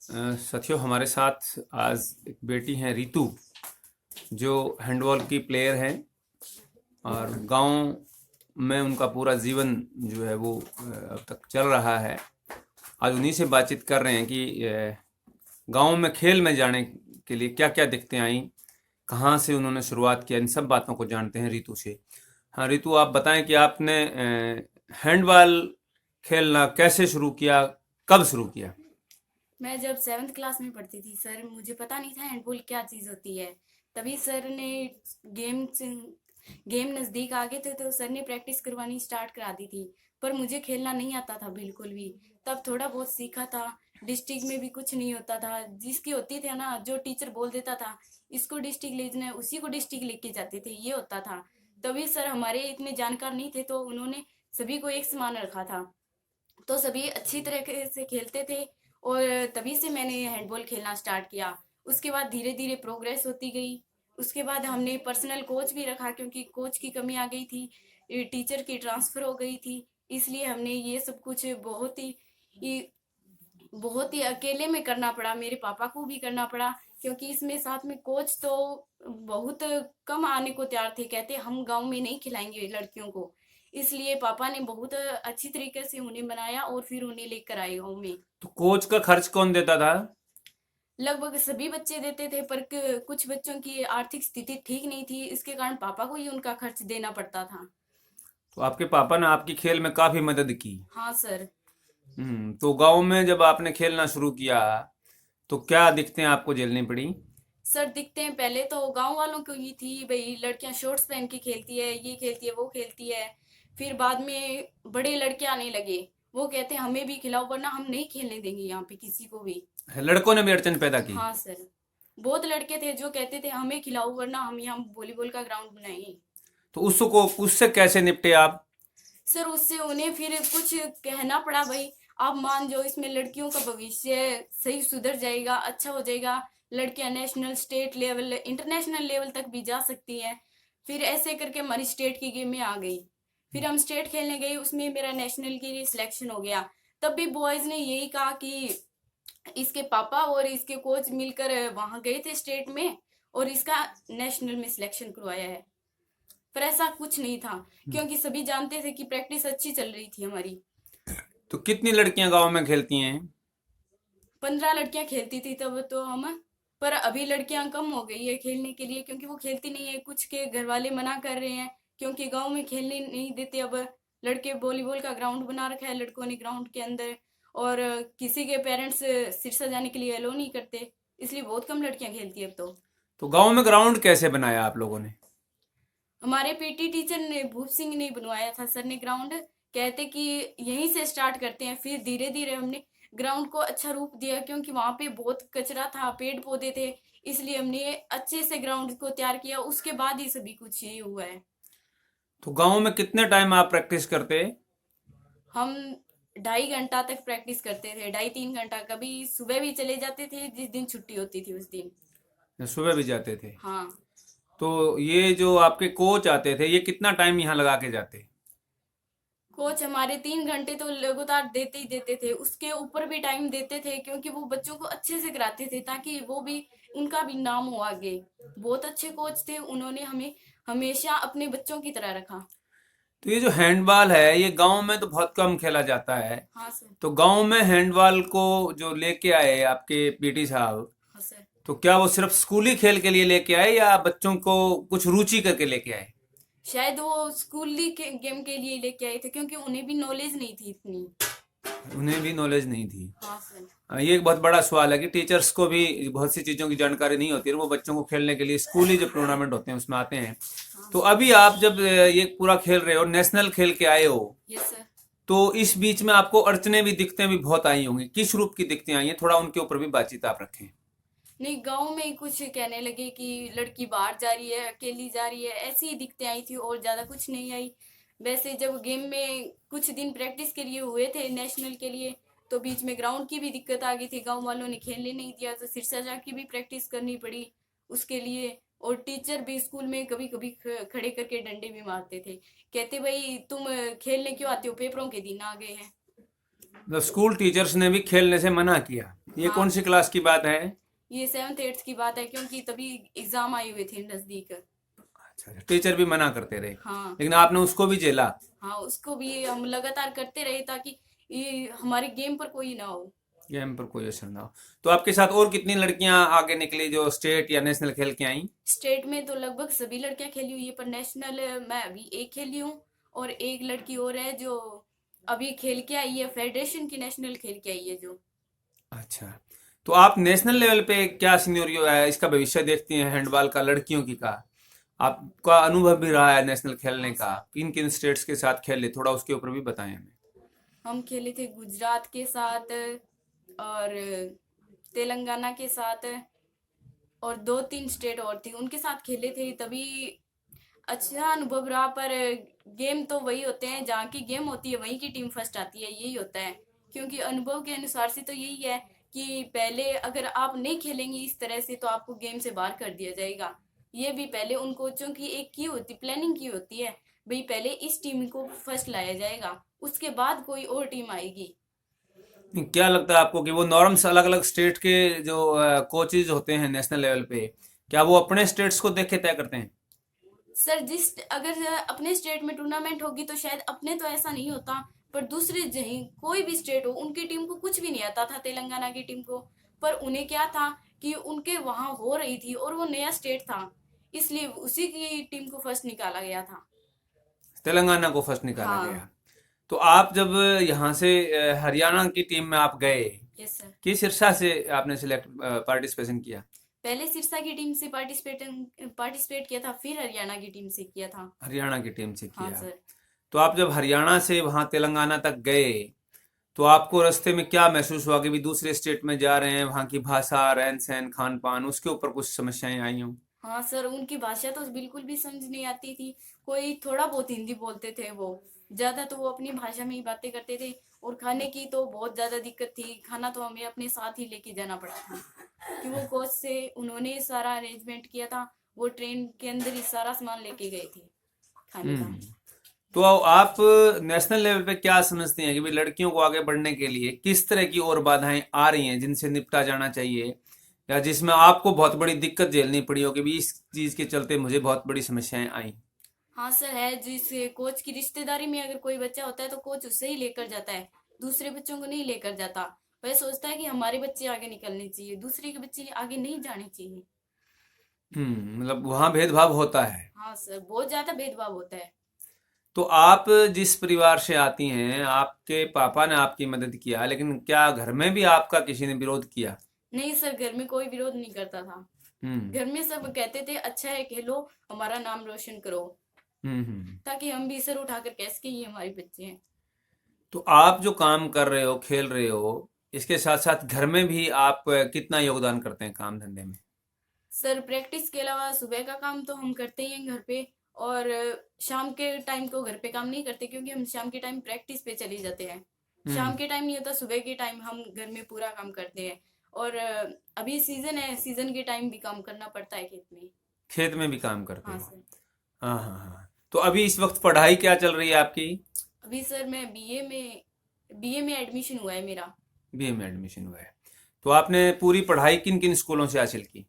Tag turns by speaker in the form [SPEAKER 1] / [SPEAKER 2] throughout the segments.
[SPEAKER 1] साथियों, हमारे साथ आज एक बेटी हैं रितु, जो हैंडबॉल की प्लेयर हैं और गांव में उनका पूरा जीवन जो है वो अब तक चल रहा है। आज उन्हीं से बातचीत कर रहे हैं कि गांव में खेल में जाने के लिए क्या क्या दिक्कतें आई, कहाँ से उन्होंने शुरुआत किया, इन सब बातों को जानते हैं रितु से। हाँ रितु, आप बताएं कि आपने हैंडबॉल खेलना कैसे शुरू किया, कब शुरू किया?
[SPEAKER 2] मैं जब 7th क्लास में पढ़ती थी सर, मुझे पता नहीं था हैंडबॉल क्या चीज़ होती है। तभी सर ने गेम गेम नज़दीक आ गए थे तो सर ने प्रैक्टिस करवानी स्टार्ट करा दी थी। पर मुझे खेलना नहीं आता था बिल्कुल भी। तब थोड़ा बहुत सीखा था। डिस्ट्रिक्ट में भी कुछ नहीं होता था, जिसकी होती थी ना, जो टीचर बोल देता था इसको डिस्ट्रिक्ट ले जाना है, उसी को डिस्ट्रिक्ट लेके जाते थे, ये होता था। तभी सर हमारे इतने जानकार नहीं थे तो उन्होंने सभी को एक समान रखा था, तो सभी अच्छी तरीके से खेलते थे। और तभी से मैंने हैंडबॉल खेलना स्टार्ट किया। उसके बाद धीरे धीरे प्रोग्रेस होती गई। उसके बाद हमने पर्सनल कोच भी रखा, क्योंकि कोच की कमी आ गई थी, टीचर की ट्रांसफ़र हो गई थी। इसलिए हमने ये सब कुछ बहुत ही अकेले में करना पड़ा, मेरे पापा को भी करना पड़ा। क्योंकि इसमें साथ में कोच तो बहुत कम आने को तैयार थे, कहते हम गांव में नहीं खिलाएंगे लड़कियों को। इसलिए पापा ने बहुत अच्छी तरीके से उन्हें बनाया और फिर उन्हें लेकर आए गाँव में।
[SPEAKER 1] तो कोच का खर्च कौन देता था?
[SPEAKER 2] लगभग सभी बच्चे देते थे, पर कुछ बच्चों की आर्थिक स्थिति ठीक नहीं थी, इसके कारण पापा को ही उनका खर्च देना पड़ता था।
[SPEAKER 1] तो आपके पापा ने आपकी खेल में काफी मदद की।
[SPEAKER 2] हाँ सर।
[SPEAKER 1] तो गांव में जब आपने खेलना शुरू किया तो क्या दिक्कतें आपको झेलनी पड़ी?
[SPEAKER 2] सर दिखते हैं, पहले तो गांव वालों को ये थी भाई लड़कियां शॉर्ट्स पहन के खेलती है, ये खेलती है, वो खेलती है। फिर बाद में बड़े लड़के आने लगे, वो कहते हैं हमें भी खिलाओ वरना हम नहीं खेलने देंगे यहाँ पे किसी को भी।
[SPEAKER 1] लड़कों ने भी अड़चन पैदा की?
[SPEAKER 2] हाँ सर। बहुत लड़के थे जो कहते थे हमें खिलाओ वरना हम यहाँ वॉलीबॉल का ग्राउंड बनाएंगे।
[SPEAKER 1] तो उससे कैसे निपटे आप?
[SPEAKER 2] सर उससे उन्हें फिर कुछ कहना पड़ा भाई, आप मान जाओ इसमें लड़कियों का भविष्य सही सुधर जाएगा, अच्छा हो जाएगा। लड़कियां national, state level, international level तक भी जा सकती हैं। फिर ऐसे करके हमारी स्टेट की गेम में आ गई। फिर हम स्टेट खेलने गए, उसमें मेरा नेशनल के लिए सिलेक्शन हो गया। तब भी बॉयज ने यही कहा कि इसके पापा और इसके कोच मिलकर वहां गए थे स्टेट में और इसका नेशनल में सिलेक्शन करवाया है। पर ऐसा कुछ नहीं था, क्योंकि सभी जानते थे कि प्रैक्टिस अच्छी चल रही थी हमारी।
[SPEAKER 1] तो कितनी लड़कियां गांव में खेलती हैं?
[SPEAKER 2] 15 लड़कियां खेलती थी तब तो हम। पर अभी लड़कियां कम हो गई है खेलने के लिए, क्योंकि वो खेलती नहीं है, कुछ के घर वाले मना कर रहे हैं, क्योंकि गांव में खेलने नहीं देते अब। लड़के वॉलीबॉल का ग्राउंड बना रखा है लड़कों ने ग्राउंड के अंदर। और किसी के पेरेंट्स सिरसा जाने के लिए अलो नहीं करते, इसलिए बहुत कम लड़कियां खेलती है अब तो।
[SPEAKER 1] तो गांव में ग्राउंड कैसे बनाया आप लोगों ने?
[SPEAKER 2] हमारे पीटी टीचर ने, भूप सिंह ने बनवाया था सर ने ग्राउंड। कहते कि यहीं से स्टार्ट करते हैं, फिर धीरे धीरे हमने ग्राउंड को अच्छा रूप दिया, क्योंकि वहां पे बहुत कचरा था, पेड़ पौधे थे। इसलिए हमने अच्छे से ग्राउंड को तैयार किया, उसके बाद ही सभी कुछ ये हुआ है।
[SPEAKER 1] तो गांव में कितने टाइम आप प्रैक्टिस करते?
[SPEAKER 2] हम 2.5 घंटा तक प्रैक्टिस करते थे, 2.5-3 घंटा। कभी सुबह भी चले जाते थे, जिस दिन छुट्टी होती थी उस दिन।
[SPEAKER 1] सुबह भी जाते थे?
[SPEAKER 2] हाँ।
[SPEAKER 1] तो ये जो आपके कोच आते थे, ये कितना टाइम यहाँ लगा के जाते?
[SPEAKER 2] कोच हमारे 3 घंटे तो लगातार देते ही देते थे, उसके ऊपर भी टाइम देते थे, क्योंकि वो बच्चों को अच्छे से कराते थे ताकि वो भी, उनका भी नाम हो आगे। बहुत अच्छे कोच थे, उन्होंने हमें हमेशा अपने बच्चों की तरह रखा।
[SPEAKER 1] तो ये जो हैंडबॉल है, ये गांव में तो बहुत कम खेला जाता है।
[SPEAKER 2] हाँ सर।
[SPEAKER 1] तो गांव में हैंडबॉल को जो लेके आए आपके पीटी साहब,
[SPEAKER 2] हाँ सर।
[SPEAKER 1] तो क्या वो सिर्फ स्कूली खेल के लिए लेके आए या बच्चों को कुछ रुचि करके लेके आए?
[SPEAKER 2] शायद वो स्कूली के गेम के लिए लेके आए थे, क्योंकि उन्हें भी नॉलेज नहीं थी इतनी।
[SPEAKER 1] उन्हें भी नॉलेज नहीं थी।
[SPEAKER 2] हाँ सर।
[SPEAKER 1] ये एक बहुत बड़ा सवाल है कि टीचर्स को भी बहुत सी चीज़ों की जानकारी नहीं होती है, वो बच्चों को खेलने के लिए स्कूली जो टूर्नामेंट होते हैं उसमें आते हैं।
[SPEAKER 2] हाँ
[SPEAKER 1] तो
[SPEAKER 2] सर।
[SPEAKER 1] अभी आप जब ये पूरा खेल रहे हो, नेशनल खेल के आए हो,
[SPEAKER 2] यस सर।
[SPEAKER 1] तो इस बीच में आपको अड़चने भी, दिक्कतें भी बहुत आई होंगी। किस रूप की दिक्कतें आई हैं, थोड़ा उनके ऊपर भी बातचीत आप रखें।
[SPEAKER 2] नहीं, गांव में कुछ कहने लगे कि लड़की बाहर जा रही है, अकेली जा रही है, ऐसी ही दिक्कतें आई थी और ज्यादा कुछ नहीं आई। वैसे जब गेम में कुछ दिन प्रैक्टिस के लिए हुए थे नेशनल के लिए, तो बीच में ग्राउंड की भी दिक्कत आ गई थी, गांव वालों ने खेलने नहीं दिया, तो सिरसा जाके भी प्रैक्टिस करनी पड़ी उसके लिए। और टीचर भी स्कूल में कभी कभी खड़े करके डंडे भी मारते थे, कहते भाई तुम खेलने क्यों आते हो, पेपरों के दिन आ गए हैं।
[SPEAKER 1] तो स्कूल टीचर्स ने भी खेलने से मना किया? ये
[SPEAKER 2] हाँ,
[SPEAKER 1] कौन सी क्लास की बात है?
[SPEAKER 2] ये 7th 8th की बात है, क्योंकि तभी एग्जाम आए हुए थे नजदीक।
[SPEAKER 1] अच्छा, टीचर भी मना करते रहे,
[SPEAKER 2] हाँ।
[SPEAKER 1] लेकिन आपने उसको भी झेला।
[SPEAKER 2] हाँ, उसको भी हम लगातार करते रहे ताकि ये हमारे गेम पर कोई ना हो।
[SPEAKER 1] गेम पर कोई असर ना हो। तो आपके साथ और कितनी लड़कियां आगे निकली जो स्टेट या नेशनल खेल के आई?
[SPEAKER 2] स्टेट में तो लगभग सभी लड़कियां खेली हुई है, पर नेशनल मैं अभी एक खेली हूँ, और एक लड़की और है जो अभी खेल के आई है, फेडरेशन की नेशनल खेल के आई है जो।
[SPEAKER 1] अच्छा, तो आप नेशनल लेवल पे क्या सिनेरियो है, इसका भविष्य देखती हैं हैंडबॉल का, लड़कियों की का? आपका अनुभव भी रहा है नेशनल खेलने
[SPEAKER 2] हाँ
[SPEAKER 1] का,
[SPEAKER 2] सर,
[SPEAKER 1] किन किन स्टेट्स के साथ खेले, थोड़ा उसके ऊपर भी बताएं हमें।
[SPEAKER 2] हम खेले थे गुजरात के साथ, और तेलंगाना के साथ, और 2 3 स्टेट और थी उनके साथ खेले थे, तभी अच्छा अनुभव रहा। पर गेम तो वही होते हैं, जहाँ की गेम होती है वहीं की टीम फर्स्ट आती है, यही होता है। क्योंकि अनुभव के अनुसार से तो यही है कि पहले अगर आप नहीं खेलेंगे इस तरह से तो आपको गेम से बाहर कर दिया जाएगा। ये भी पहले उन कोचों की एक की होती, प्लानिंग की होती है, भाई पहले इस टीम को फर्स्ट लाया जाएगा, उसके बाद कोई और टीम आएगी।
[SPEAKER 1] क्या लगता है आपको कि वो नॉर्म्स अलग अलग स्टेट के जो कोचेज होते हैं नेशनल लेवल पे, क्या वो अपने स्टेट्स को देख के तय करते हैं?
[SPEAKER 2] सर, जिस अगर अपने स्टेट में टूर्नामेंट होगी तो शायद अपने तो ऐसा नहीं होता, पर दूसरे जहीं कोई भी स्टेट हो उनकी टीम को कुछ भी नहीं आता था, तेलंगाना की टीम को। पर उन्हें क्या था कि उनके वहां हो रही थी और वो नया स्टेट था, इसलिए उसी की टीम को फर्स्ट निकाला गया था।
[SPEAKER 1] तेलंगाना को फर्स्ट निकाला गया।
[SPEAKER 2] हाँ।
[SPEAKER 1] तो आप जब यहाँ से हरियाणा की टीम में आप गए,
[SPEAKER 2] यस सर।
[SPEAKER 1] किस शीर्षा से आपने सिलेक्ट पार्टिसिपेशन किया?
[SPEAKER 2] पहले सिरसा की टीम से पार्टिसिपेट किया था, फिर हरियाणा की टीम से किया था।
[SPEAKER 1] हरियाणा की टीम से
[SPEAKER 2] हाँ
[SPEAKER 1] किया।
[SPEAKER 2] सर।
[SPEAKER 1] तो आप जब हरियाणा से वहाँ तेलंगाना तक गए, तो आपको रास्ते में क्या महसूस हुआ कि भी दूसरे स्टेट में जा रहे हैं, वहाँ की भाषा, रहन सहन, खान पान, उसके ऊपर कुछ समस्याएं आई हों?
[SPEAKER 2] हाँ सर, उनकी भाषा तो बिल्कुल भी समझ नहीं आती थी। कोई थोड़ा बहुत हिंदी बोलते थे, वो ज्यादा तो वो अपनी भाषा में ही बातें करते थे। और खाने की तो बहुत ज्यादा दिक्कत थी, खाना तो हमें अपने साथ ही लेके जाना पड़ा था, कि वो कोच से उन्होंने सारा अरेंजमेंट किया था। वो ट्रेन के अंदर ही सारा सामान लेके गए थे खाने का।
[SPEAKER 1] हम्म। तो आप नेशनल लेवल पे क्या समझते हैं कि भाई लड़कियों को आगे बढ़ने के लिए किस तरह की और बाधाएं आ रही हैं जिनसे निपटा जाना चाहिए, या जिसमें आपको बहुत बड़ी दिक्कत झेलनी पड़ी हो कि भी इस चीज के चलते मुझे बहुत बड़ी समस्याएं आई?
[SPEAKER 2] हाँ सर, है। जिस कोच की रिश्तेदारी में अगर कोई बच्चा होता है तो कोच उससे ही लेकर जाता है, दूसरे बच्चों को नहीं लेकर जाता। वह सोचता है कि हमारे बच्चे आगे निकलने चाहिए, दूसरे के बच्चे आगे नहीं जाने चाहिए।
[SPEAKER 1] मतलब वहाँ भेदभाव होता है।
[SPEAKER 2] हाँ सर, बहुत ज्यादा भेदभाव होता है।
[SPEAKER 1] तो आप जिस परिवार से आती हैं, आपके पापा ने आपकी मदद किया, लेकिन क्या घर में भी आपका किसी ने विरोध किया?
[SPEAKER 2] नहीं सर, घर में कोई विरोध नहीं करता था।
[SPEAKER 1] हम्म।
[SPEAKER 2] घर में सब कहते थे अच्छा है, खेलो, हमारा नाम रोशन करो,
[SPEAKER 1] हम्म।
[SPEAKER 2] ताकि हम भी सर उठाकर कह सके ये हमारे बच्चे हैं।
[SPEAKER 1] तो आप जो काम कर रहे हो, खेल रहे हो, इसके साथ साथ घर में भी आप कितना योगदान करते हैं काम धंधे में?
[SPEAKER 2] सर, प्रैक्टिस के अलावा सुबह का काम तो हम करते ही हैं घर पे, और शाम के टाइम को घर पे काम नहीं करते, क्योंकि हम शाम के टाइम प्रैक्टिस पे चले जाते हैं।
[SPEAKER 1] हम्म।
[SPEAKER 2] शाम के टाइम नहीं होता, सुबह के टाइम हम घर में पूरा काम करते हैं। और अभी सीजन है, सीजन के टाइम भी काम करना पड़ता है खेत में।
[SPEAKER 1] खेत में भी काम करते
[SPEAKER 2] हाँ
[SPEAKER 1] हो?
[SPEAKER 2] सर।
[SPEAKER 1] हाँ हाँ हाँ। तो अभी इस वक्त पढ़ाई क्या चल रही है आपकी?
[SPEAKER 2] अभी सर मैं बीए में एडमिशन हुआ है मेरा।
[SPEAKER 1] बीए में एडमिशन हुआ है। तो आपने पूरी पढ़ाई किन किन स्कूलों से हासिल की?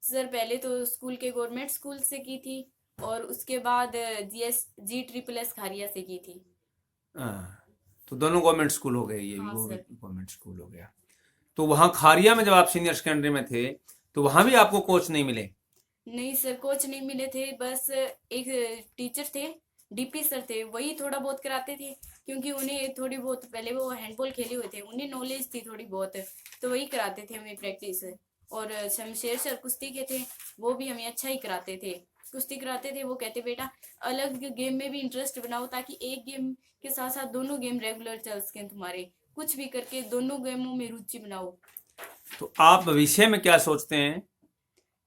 [SPEAKER 2] सर, पहले तो स्कूल के गवर्नमेंट स्कूल से की थी, और उसके बाद GSS खारिया से की थी।
[SPEAKER 1] हाँ, तो दोनों गवर्नमेंट स्कूल हो गए, ये भी
[SPEAKER 2] हाँ सर।
[SPEAKER 1] गवर्नमेंट स्कूल हो गया। तो वहाँ खारिया में जब आप सीनियर सेकेंडरी में थे, तो वहाँ भी आपको कोच नहीं मिले?
[SPEAKER 2] नहीं सर, कोच नहीं मिले थे, बस एक टीचर थे, DP सर थे, वही थोड़ा बहुत कराते थे, क्योंकि उन्हें थोड़ी बहुत, पहले वो हैंडबॉल खेले हुए थे, उन्हें नॉलेज थी थोड़ी बहुत, तो वही कराते थे हमें प्रैक्टिस। और शमशेर सर कुश्ती के थे, वो भी हमें अच्छा ही कराते थे, कुश्ती कराते थे। वो कहते बेटा अलग गेम में भी इंटरेस्ट बनाओ, ताकि एक गेम के साथ साथ दोनों गेम रेगुलर चल सकें तुम्हारे, कुछ भी करके दोनों गेमों में रुचि बनाओ।
[SPEAKER 1] तो आप भविष्य में क्या सोचते हैं?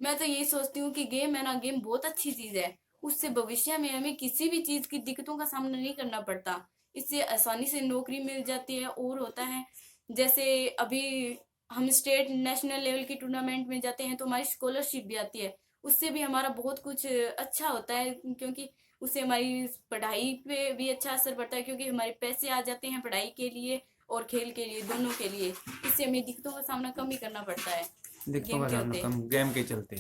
[SPEAKER 2] मैं तो यही सोचती हूँ कि गेम है ना, गेम बहुत अच्छी चीज है। उससे भविष्य में हमें किसी भी चीज की दिक्कतों का सामना नहीं करना पड़ता, इससे आसानी से नौकरी मिल जाती है। और होता है, जैसे अभी हम स्टेट नेशनल लेवल की टूर्नामेंट में जाते हैं तो हमारी स्कॉलरशिप भी आती है, उससे भी हमारा बहुत कुछ अच्छा होता है, क्योंकि उससे हमारी पढ़ाई पे भी अच्छा असर पड़ता है, क्योंकि हमारे पैसे आ जाते हैं पढ़ाई के लिए, और खेल के लिए, दोनों के लिए। इससे हमें दिक्कतों का सामना कम ही करना पड़ता है
[SPEAKER 1] दिक्कतों
[SPEAKER 2] गेम
[SPEAKER 1] का
[SPEAKER 2] के
[SPEAKER 1] सामना
[SPEAKER 2] होते।
[SPEAKER 1] कम गेम के चलते।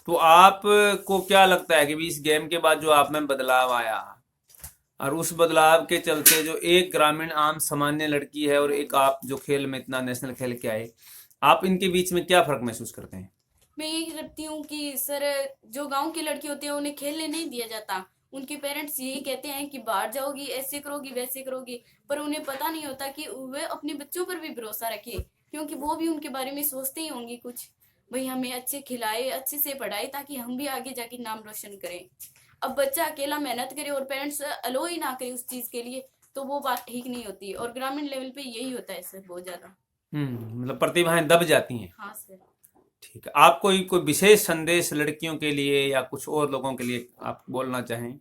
[SPEAKER 1] तो आपको क्या लगता है कि भी इस गेम के बाद जो आप में बदलाव आया और उस बदलाव के चलते जो एक ग्रामीण आम सामान्य लड़की है और एक आप जो खेल में इतना नेशनल खेल के आए, आप इनके बीच में क्या फर्क महसूस करते हैं?
[SPEAKER 2] मैं यही करती हूँ कि सर, जो गांव की लड़की होती है उन्हें खेलने नहीं दिया जाता। उनके पेरेंट्स यही कहते हैं कि बाहर जाओगी, ऐसे करोगी, वैसे करोगी, पर उन्हें पता नहीं होता कि वे अपने बच्चों पर भी भरोसा रखे, क्योंकि वो भी उनके बारे में सोचते ही होंगी कुछ, भाई हमें अच्छे खिलाए, अच्छे से पढ़ाए, ताकि हम भी आगे जाके नाम रोशन करें। अब बच्चा अकेला मेहनत करे और पेरेंट्स अलो ही ना करे उस चीज के लिए, तो वो बात ठीक नहीं होती। और ग्रामीण लेवल पे यही होता है सर, बहुत ज्यादा।
[SPEAKER 1] मतलब प्रतिभाएं दब जाती हैं।
[SPEAKER 2] हाँ सर।
[SPEAKER 1] ठीक है, आप कोई विशेष संदेश लड़कियों के लिए या कुछ और लोगों के लिए आप बोलना चाहें?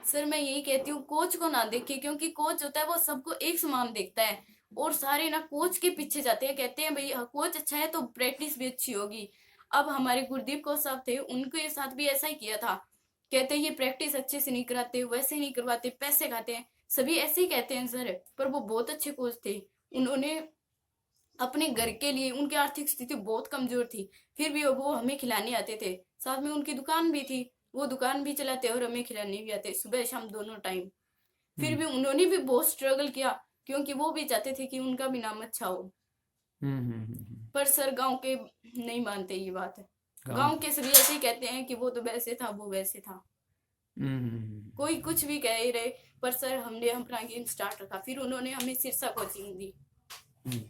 [SPEAKER 2] सर मैं यही कहती हूँ, कोच को ना देखे, क्योंकि कोच होता है वो सबको एक समान देखता है, और सारे ना कोच के पीछे जाते हैं, कहते हैं भाई कोच अच्छा है तो प्रैक्टिस भी अच्छी होगी। अब हमारे गुरदीप कोच साहब थे, उनके साथ भी ऐसा ही किया था। कहते हैं ये प्रैक्टिस अच्छे से नहीं कराते, वैसे नहीं करवाते, पैसे खाते हैं, सभी ऐसे ही कहते हैं सर। पर वो बहुत अच्छे कोच थे। उन्होंने अपने घर के लिए, उनकी आर्थिक स्थिति बहुत कमजोर थी, फिर भी वो हमें खिलाने आते थे। साथ में उनकी दुकान भी थी, वो दुकान भी चलाते और हमें खिलाने भी आते, सुबह शाम दोनों टाइम। फिर
[SPEAKER 1] हम्म
[SPEAKER 2] भी उन्होंने भी बहुत स्ट्रगल किया, क्योंकि वो भी चाहते थे कि उनका भी नाम अच्छा हो।
[SPEAKER 1] हम्म हम्म, हम्म,
[SPEAKER 2] पर सर गांव के नहीं मानते ये बात है।
[SPEAKER 1] गाँव
[SPEAKER 2] गांव के सभी ऐसे ही कहते हैं कि वो तो वैसे था, वो वैसे था, कोई कुछ भी कह ही रहे। पर सर हमने अपना गेम स्टार्ट रखा, फिर उन्होंने हमें सिरसा कोचिंग दी,
[SPEAKER 1] हम्म।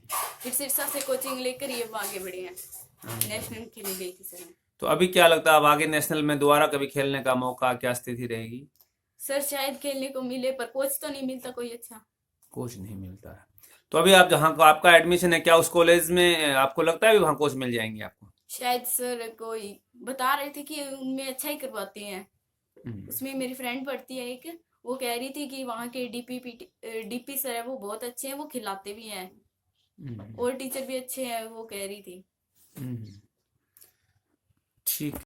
[SPEAKER 2] फिर सिरसा से कोचिंग लेकर ये अब आगे बढ़े हैं। नेशनल खेली गई थी सर।
[SPEAKER 1] तो अभी क्या लगता है, अब आगे नेशनल में दोबारा कभी खेलने का मौका, क्या स्थिति रहेगी?
[SPEAKER 2] सर शायद खेलने को मिले, पर कोच तो नहीं मिलता कोई अच्छा।
[SPEAKER 1] कोच नहीं मिलता है। तो अभी आप जहाँ का आपका एडमिशन है, क्या उस कॉलेज में आपको लगता है भी वहाँ कोच मिल जाएंगे आपको?
[SPEAKER 2] शायद सर कोई बता रहे थे कि उनमें अच्छा ही करवाते हैं।
[SPEAKER 1] हम्म
[SPEAKER 2] उसमें मेरी फ्रेंड पढ़ती है एक, वो कह रही थी कि वहाँ के डीपी सर है वो बहुत अच्छे हैं, वो खिलाते भी हैं,
[SPEAKER 1] हम्म
[SPEAKER 2] और टीचर भी अच्छे हैं, वो कह रही थी।
[SPEAKER 1] हम्म। ठीक।